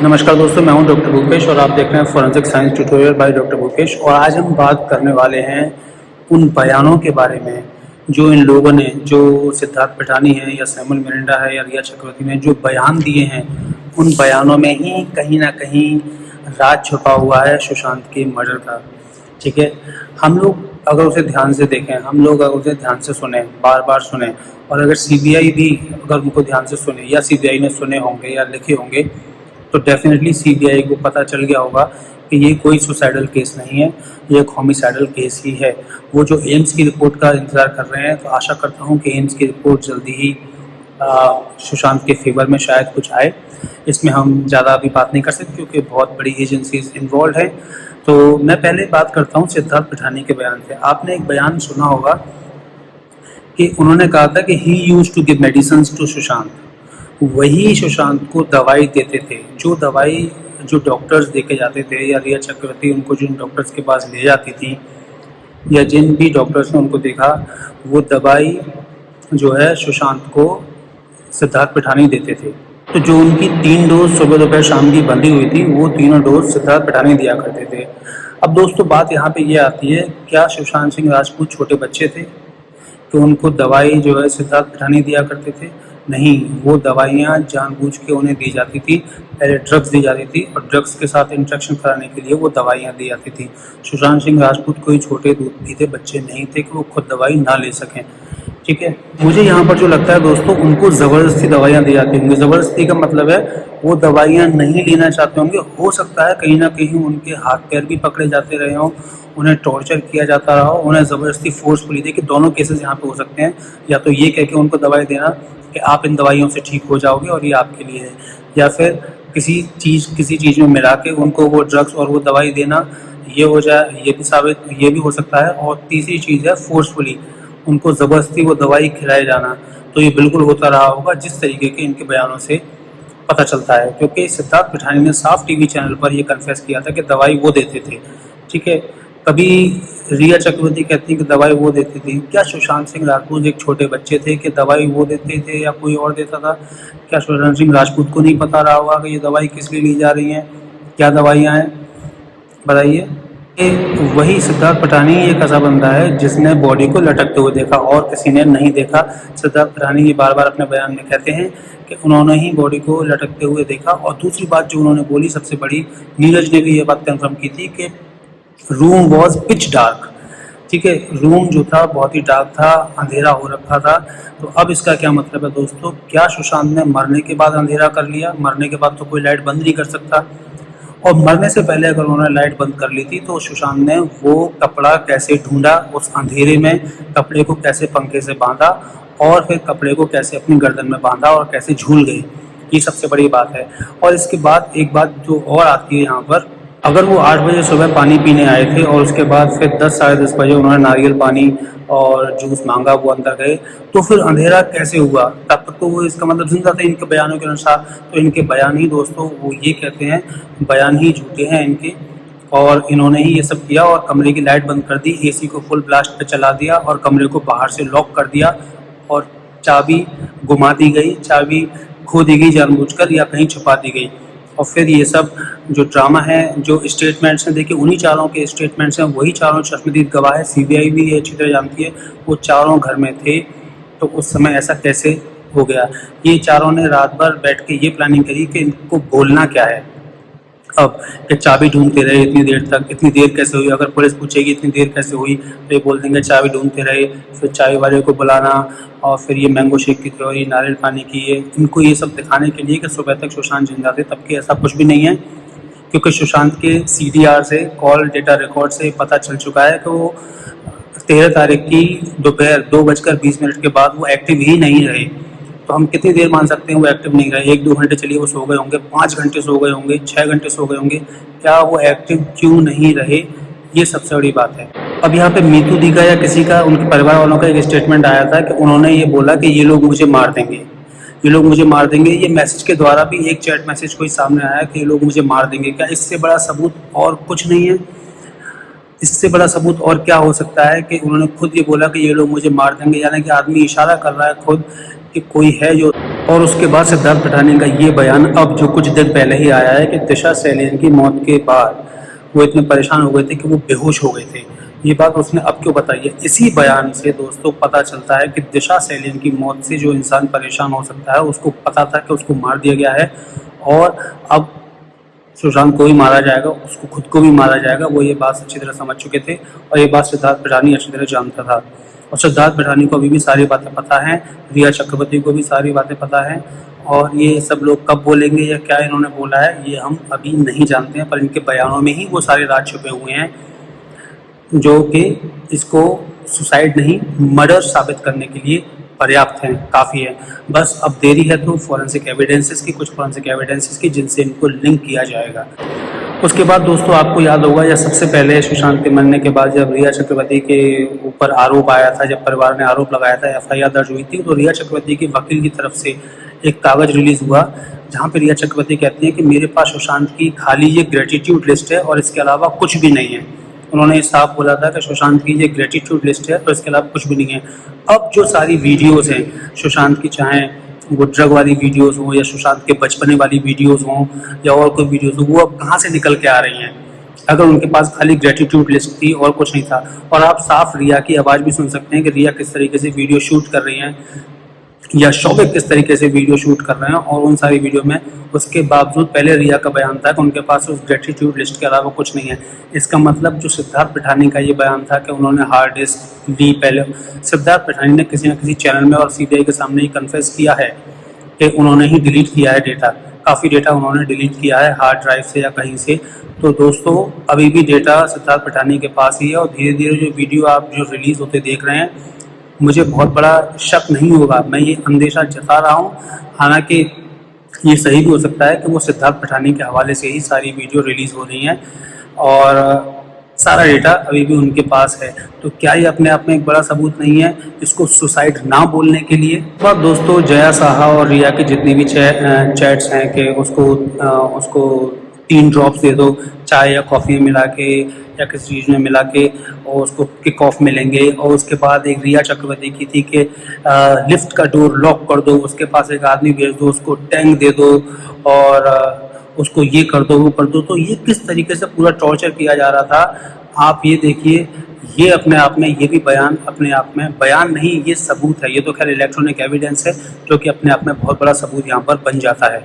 नमस्कार दोस्तों, मैं हूं डॉक्टर भूपेश और आप देख रहे हैं forensic science tutorial by doctor Bhupesh. और आज हम बात करने वाले हैं उन बयानों के बारे में जो इन लोगों ने, जो सिद्धार्थ पिठानी है या सैमुअल मिरांडा है या रिया चक्रवर्ती ने जो बयान दिए हैं, उन बयानों में ही कहीं ना कहीं राज छुपा हुआ है सुशांत के मर्डर का। ठीक है, हम लोग अगर उसे ध्यान से देखें, हम लोग अगर उसे ध्यान से सुने, बार बार सुने, और अगर सीबीआई भी अगर उनको ध्यान से सुने या सीबीआई ने सुने होंगे या लिखे होंगे, तो डेफिनेटली सीबीआई को पता चल गया होगा कि ये कोई सुसाइडल केस नहीं है, ये एक होमिसाइडल केस ही है। वो जो एम्स की रिपोर्ट का इंतज़ार कर रहे हैं, तो आशा करता हूँ कि एम्स की रिपोर्ट जल्दी ही सुशांत के फेवर में शायद कुछ आए। इसमें हम ज़्यादा अभी बात नहीं कर सकते क्योंकि बहुत बड़ी एजेंसीज इन्वॉल्व है। तो मैं पहले बात करता हूँ सिद्धार्थ पिठानी के बयान से। आपने एक बयान सुना होगा कि उन्होंने कहा था कि he used to give medicines to Sushant. वही सुशांत को दवाई देते थे, जो दवाई जो डॉक्टर्स देके जाते थे या रिया चक्रवर्ती उनको जिन डॉक्टर्स के पास ले जाती थी या जिन भी डॉक्टर्स ने उनको देखा, वो दवाई जो है सुशांत को सिद्धार्थ पिठानी देते थे। तो जो उनकी 3 डोज सुबह दोपहर शाम की बंधी हुई थी, वो तीनों डोज सिद्धार्थ पिठानी दिया करते थे। अब दोस्तों बात यहाँ पे ये आती है, क्या सुशांत सिंह राजपूत छोटे बच्चे थे तो उनको दवाई जो है सिद्धार्थ पिठानी दिया करते थे? नहीं, वो दवाइयाँ जानबूझ के उन्हें दी जाती थी। पहले ड्रग्स दी जाती थी और ड्रग्स के साथ इंट्रैक्शन कराने के लिए वो दवाइयाँ दी जाती थी। सुशांत सिंह राजपूत कोई छोटे दूध पीते बच्चे नहीं थे कि वो खुद दवाई ना ले सकें। ठीक है, मुझे यहाँ पर जो लगता है दोस्तों, उनको ज़बरदस्ती दवाइयाँ दी जाती होंगी। ज़बरदस्ती का मतलब है वो दवाइयाँ नहीं लेना चाहते होंगे। हो सकता है कहीं ना कहीं उनके हाथ पैर भी पकड़े जाते रहे हों, उन्हें टॉर्चर किया जाता रहा हो, उन्हें ज़बरदस्ती फोर्सफुली। देखिए दोनों केसेस यहाँ पे हो सकते हैं, या तो ये कह के उनको दवाई देना कि आप इन दवाइयों से ठीक हो जाओगे और ये आपके लिए है, या फिर किसी चीज़ में मिला के उनको वो ड्रग्स और वो दवाई देना, ये हो जाए, ये भी हो सकता है। और तीसरी चीज़ है फोर्सफुली उनको ज़बरदस्ती वो दवाई खिलाए जाना। तो ये बिल्कुल होता रहा होगा जिस तरीके के इनके बयानों से पता चलता है, क्योंकि सिद्धार्थ पिठानी ने साफ टीवी चैनल पर ये कन्फेस किया था कि दवाई वो देते थे। ठीक है, कभी रिया चक्रवर्ती कहती कि दवाई वो देती थी। क्या सुशांत सिंह राजपूत एक छोटे बच्चे थे कि दवाई वो देते थे या कोई और देता था? क्या सुशांत सिंह राजपूत को नहीं पता रहा होगा कि ये दवाई किस लिए ली जा रही है, क्या दवाइयाँ हैं, बताइए। वही सिद्धार्थ पिठानी एक ऐसा बंदा है जिसने बॉडी को लटकते हुए देखा और किसी ने नहीं देखा। सिद्धार्थ पिठानी ये बार बार अपने बयान में कहते हैं कि उन्होंने ही बॉडी को लटकते हुए देखा। और दूसरी बात जो उन्होंने बोली सबसे बड़ी, नीरज ने भी ये बात कंफर्म की थी कि रूम वॉज पिच डार्क। ठीक है, रूम जो था बहुत ही डार्क था, अंधेरा हो रखा था। तो अब इसका क्या मतलब है दोस्तों? क्या सुशांत ने मरने के बाद अंधेरा कर लिया? मरने के बाद तो कोई लाइट बंद नहीं कर सकता, और मरने से पहले अगर उन्होंने लाइट बंद कर ली थी तो सुशांत ने वो कपड़ा कैसे ढूंढा उस अंधेरे में, कपड़े को कैसे पंखे से बांधा और फिर कपड़े को कैसे अपनी गर्दन में बांधा और कैसे झूल गई, ये सबसे बड़ी बात है। और इसके बाद एक बात जो और आती है यहाँ पर, अगर वो 8 बजे सुबह पानी पीने आए थे और उसके बाद फिर 10 साढ़े 10 बजे उन्होंने नारियल पानी और जूस मांगा, वो अंदर गए, तो फिर अंधेरा कैसे हुआ? तब तक तो वो, इसका मतलब जिंदा थे इनके बयानों के अनुसार। तो इनके बयान ही दोस्तों, वो ये कहते हैं, बयान ही झूठे हैं इनके, और इन्होंने ही ये सब किया और कमरे की लाइट बंद कर दी, एसी को फुल ब्लास्ट पे चला दिया और कमरे को बाहर से लॉक कर दिया और चाबी घुमा दी गई, चाबी खो दी गई जानबूझकर या कहीं छुपा दी गई। और फिर ये सब जो ड्रामा है, जो स्टेटमेंट्स हैं, देखिए उन्हीं चारों के स्टेटमेंट्स हैं, वही चारों चश्मदीद गवाह है। सीबीआई भी ये अच्छी तरह जानती है, वो चारों घर में थे, तो उस समय ऐसा कैसे हो गया? ये चारों ने रात भर बैठ के ये प्लानिंग करी कि इनको बोलना क्या है। अब कि चाबी ढूंढते रहे इतनी देर तक, इतनी देर कैसे हुई? अगर पुलिस पूछेगी इतनी देर कैसे हुई तो ये बोल देंगे चाबी ढूंढते रहे। फिर चाय वाले को बुलाना और फिर ये मैंगो शेक की थ्योरी, नारियल पानी की, ये इनको ये सब दिखाने के लिए कि सुबह तक सुशांत जिंदा थे, तबकि ऐसा कुछ भी नहीं है। क्योंकि सुशांत के सीडीआर से, कॉल डेटा रिकॉर्ड से पता चल चुका है कि वो 13 तारीख की दोपहर 2:20 के बाद वो एक्टिव ही नहीं रहे। तो हम कितनी देर मान सकते हैं वो एक्टिव नहीं रहे? 1-2 घंटे चलिए वो सो गए होंगे, 5 घंटे सो गए होंगे, 6 घंटे सो गए होंगे, क्या वो एक्टिव क्यों नहीं रहे? ये सबसे बड़ी बात है। अब यहाँ पे मीतू दी का या किसी का, उनके परिवार वालों का एक स्टेटमेंट आया था कि उन्होंने ये बोला कि ये लोग मुझे मार देंगे, ये लोग मुझे मार देंगे। ये मैसेज के द्वारा भी एक चैट मैसेज कोई सामने आया कि ये लोग मुझे मार देंगे। क्या इससे बड़ा सबूत और कुछ नहीं है? इससे बड़ा सबूत और क्या हो सकता है कि उन्होंने खुद ये बोला कि ये लोग मुझे मार देंगे, यानी कि आदमी इशारा कर रहा है खुद कि कोई है जो और उसके बाद सिद्धार्थ पठानी का ये बयान अब जो कुछ दिन पहले ही आया है कि दिशा सैलियन की मौत के बाद वो इतने परेशान हो गए थे कि वो बेहोश हो गए थे। ये बात उसने अब क्यों बताई है? इसी बयान से दोस्तों पता चलता है कि दिशा सैलियन की मौत से जो इंसान परेशान हो सकता है, उसको पता था कि उसको मार दिया गया है और अब सुशांत को भी मारा जाएगा, उसको खुद को भी मारा जाएगा। वो ये बात अच्छी तरह समझ चुके थे और ये बात सिद्धार्थ पठानी अच्छी तरह जानता था। और सिद्धार्थ पठानी को अभी भी सारी बातें पता हैं, रिया चक्रवर्ती को भी सारी बातें पता हैं और ये सब लोग कब बोलेंगे या क्या इन्होंने बोला है ये हम अभी नहीं जानते हैं, पर इनके बयानों में ही वो सारे राज छुपे हुए हैं जो कि इसको सुसाइड नहीं मर्डर साबित करने के लिए पर्याप्त हैं, काफ़ी है। बस अब देरी है तो फॉरेंसिक एविडेंसेस की, कुछ फॉरेंसिक एविडेंसेस की जिनसे इनको लिंक किया जाएगा। उसके बाद दोस्तों आपको याद होगा या सबसे पहले सुशांत के मरने के बाद जब रिया चक्रवर्ती के ऊपर आरोप आया था, जब परिवार ने आरोप लगाया था, एफआईआर दर्ज हुई थी, तो रिया चक्रवर्ती के वकील की तरफ से एक कागज़ रिलीज़ हुआ जहाँ पे रिया चक्रवर्ती कहती हैं कि मेरे पास सुशांत की खाली ये ग्रेटिट्यूड लिस्ट है और इसके अलावा कुछ भी नहीं है। उन्होंने साफ बोला था कि सुशांत की ये ग्रेटिट्यूड लिस्ट है और इसके अलावा कुछ भी नहीं है। अब जो सारी वीडियोज़ हैं सुशांत की, चाहे वो ड्रग वाली वीडियोस हों या सुशांत के बचपने वाली वीडियोस हों या और कोई वीडियोस हो, वो अब कहाँ से निकल के आ रही हैं? अगर उनके पास खाली ग्रेटिट्यूड लिस्ट थी और कुछ नहीं था। और आप साफ रिया की आवाज़ भी सुन सकते हैं कि रिया किस तरीके से वीडियो शूट कर रही हैं या शौविक किस तरीके से वीडियो शूट कर रहे हैं। और उन सारी वीडियो में उसके बावजूद पहले रिया का बयान था कि उनके पास उस ग्रेटिट्यूड लिस्ट के अलावा कुछ नहीं है। इसका मतलब जो सिद्धार्थ पठानी का ये बयान था कि उन्होंने हार्ड डिस्क ली, पहले सिद्धार्थ पठानी ने किसी न किसी चैनल में और सीबीआई के सामने ही कन्फेस किया है कि उन्होंने ही डिलीट किया है डेटा, काफ़ी डेटा उन्होंने डिलीट किया है हार्ड ड्राइव से या कहीं से। तो दोस्तों अभी भी डेटा सिद्धार्थ पठानी के पास ही है और धीरे धीरे जो वीडियो आप जो रिलीज़ होते देख रहे हैं, मुझे बहुत बड़ा शक नहीं होगा, मैं ये अंदेशा जता रहा हूँ, हालांकि ये सही भी हो सकता है कि वो सिद्धार्थ पठानी के हवाले से ही सारी वीडियो रिलीज़ हो रही हैं और सारा डेटा अभी भी उनके पास है। तो क्या ये अपने आप में एक बड़ा सबूत नहीं है इसको सुसाइड ना बोलने के लिए? और दोस्तों जया साहा और रिया की जितनी भी चैट्स हैं कि उसको 3 ड्रॉप्स दे दो चाय या कॉफ़ी में मिला के या किसी चीज़ में मिला के और उसको किक ऑफ मिलेंगे। और उसके बाद एक रिया चक्रवर्ती की थी कि लिफ्ट का डोर लॉक कर दो, उसके पास एक आदमी भेज दो, उसको टैंक दे दो और उसको ये कर दो वो कर दो। तो ये किस तरीके से पूरा टॉर्चर किया जा रहा था आप ये देखिए। ये अपने आप में ये भी बयान अपने आप में बयान नहीं, ये सबूत है। ये तो खैर इलेक्ट्रॉनिक एविडेंस है जो कि अपने आप में बहुत बड़ा सबूत यहाँ पर बन जाता है।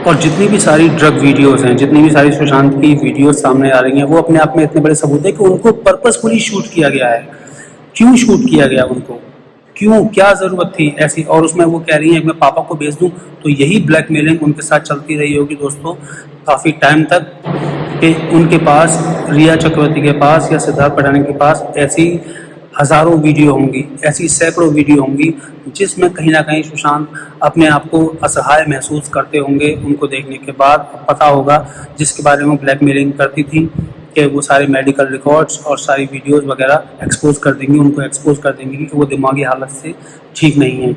और जितनी भी सारी ड्रग वीडियोस हैं, जितनी भी सारी सुशांत की वीडियोस सामने आ रही हैं, वो अपने आप में इतने बड़े सबूत है कि उनको पर्पसफुली शूट किया गया है। क्यों शूट किया गया उनको? क्यों, क्या ज़रूरत थी ऐसी? और उसमें वो कह रही हैं कि मैं पापा को भेज दूं, तो यही ब्लैकमेलिंग उनके साथ चलती रही होगी दोस्तों काफ़ी टाइम तक कि उनके पास, रिया चक्रवर्ती के पास या सिद्धार्थ पठानी के पास ऐसी हज़ारों वीडियो होंगी, ऐसी सैकड़ों वीडियो होंगी जिसमें कहीं ना कहीं सुशांत अपने आप को असहाय महसूस करते होंगे उनको देखने के बाद। पता होगा जिसके बारे में ब्लैकमेलिंग करती थी कि वो सारे मेडिकल रिकॉर्ड्स और सारी वीडियोस वगैरह एक्सपोज कर देंगी, उनको एक्सपोज कर देंगी कि वो दिमागी हालत से ठीक नहीं है।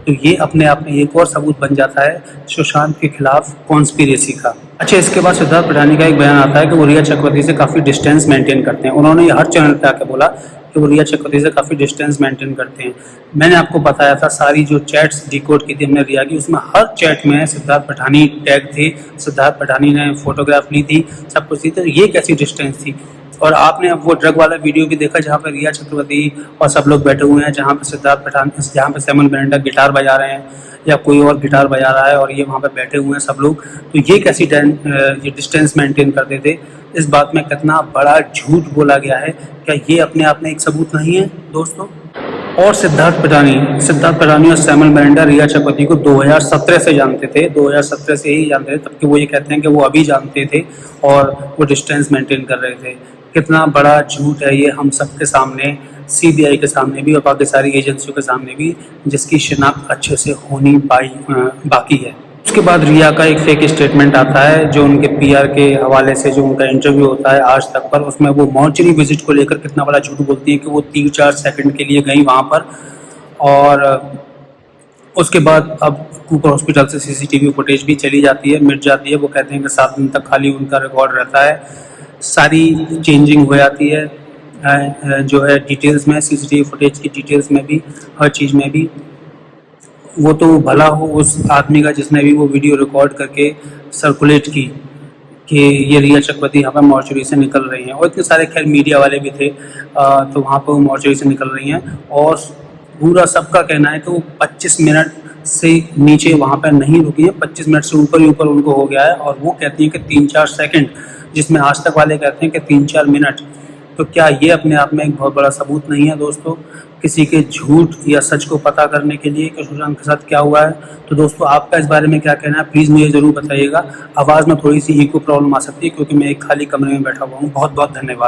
तो ये अपने आप में एक और सबूत बन जाता है सुशांत के खिलाफ कॉन्स्पिरेसी का। अच्छा, इसके बाद सिद्धार्थ पठानी का एक बयान आता है कि वो रिया चक्रवर्ती से काफ़ी डिस्टेंस मेंटेन करते हैं। उन्होंने ये हर चैनल पे आके बोला कि वो रिया चक्रवर्ती से काफ़ी डिस्टेंस मेंटेन करते हैं। मैंने आपको बताया था सारी जो चैट्स डिकोड की थी हमने रिया की, उसमें हर चैट में सिद्धार्थ पठानी टैग थे, सिद्धार्थ पठानी ने फोटोग्राफ ली थी, सब कुछ थी। तो ये कैसी डिस्टेंस थी? और आपने अब वो ड्रग वाला वीडियो भी देखा जहाँ पे रिया चक्रवर्ती और सब लोग बैठे हुए हैं, जहाँ पे सिद्धार्थ पठानी, जहाँ पे सैमुअल मिरांडा गिटार बजा रहे हैं या कोई और गिटार बजा रहा है और ये वहाँ पे बैठे हुए हैं सब लोग। तो ये कैसी ये डिस्टेंस मेंटेन करते थे? इस बात में कितना बड़ा झूठ बोला गया है। क्या ये अपने आप में एक सबूत नहीं है दोस्तों? और सिद्धार्थ पठानी और सैमुअल मिरांडा रिया चक्रवर्ती को 2017 से जानते थे, 2017 से ही जानते थे, तब कि वो ये कहते हैं कि वो अभी जानते थे और वो डिस्टेंस मेंटेन कर रहे थे। कितना बड़ा झूठ है ये हम सबके सामने, सीबीआई के सामने भी और बाकी सारी एजेंसियों के सामने भी, जिसकी शिनाख्त अच्छे से होनी बाकी है। उसके बाद रिया का एक फेक स्टेटमेंट आता है जो उनके पीआर के हवाले से जो उनका इंटरव्यू होता है आज तक पर, उसमें वो मॉर्चरी विजिट को लेकर कितना बड़ा झूठ बोलती है कि वो 3-4 सेकंड के लिए गई वहाँ पर। और उसके बाद अब कूपर हॉस्पिटल से सीसीटीवी फुटेज भी चली जाती है, मिट जाती है। वो कहते हैं कि 7 दिन तक खाली उनका रिकॉर्ड रहता है, सारी चेंजिंग हो जाती है जो है डिटेल्स में, सीसीटीवी फुटेज की डिटेल्स में भी, हर चीज़ में भी। वो तो भला हो उस आदमी का जिसने भी वो वीडियो रिकॉर्ड करके सर्कुलेट की कि ये रिया चक्रवर्ती यहाँ पर मॉर्चरी से निकल रही हैं, और इतने सारे खैर मीडिया वाले भी थे, तो वहाँ पर वो मॉर्चरी से निकल रही हैं, और पूरा सबका कहना है कि वो 25 मिनट से नीचे वहाँ पर नहीं रुकी हैं, 25 मिनट से ऊपर ही ऊपर उनको हो गया है, और वो कहती हैं कि 3-4 सेकंड, जिसमें आज तक वाले कहते हैं कि 3-4 मिनट। तो क्या ये अपने आप में एक बहुत बड़ा सबूत नहीं है दोस्तों, किसी के झूठ या सच को पता करने के लिए कि सुशांत के साथ क्या हुआ है? तो दोस्तों आपका इस बारे में क्या कहना है, प्लीज़ मुझे ज़रूर बताइएगा। आवाज़ में थोड़ी सी इको प्रॉब्लम आ सकती है क्योंकि मैं एक खाली कमरे में बैठा हुआ हूँ। बहुत बहुत धन्यवाद।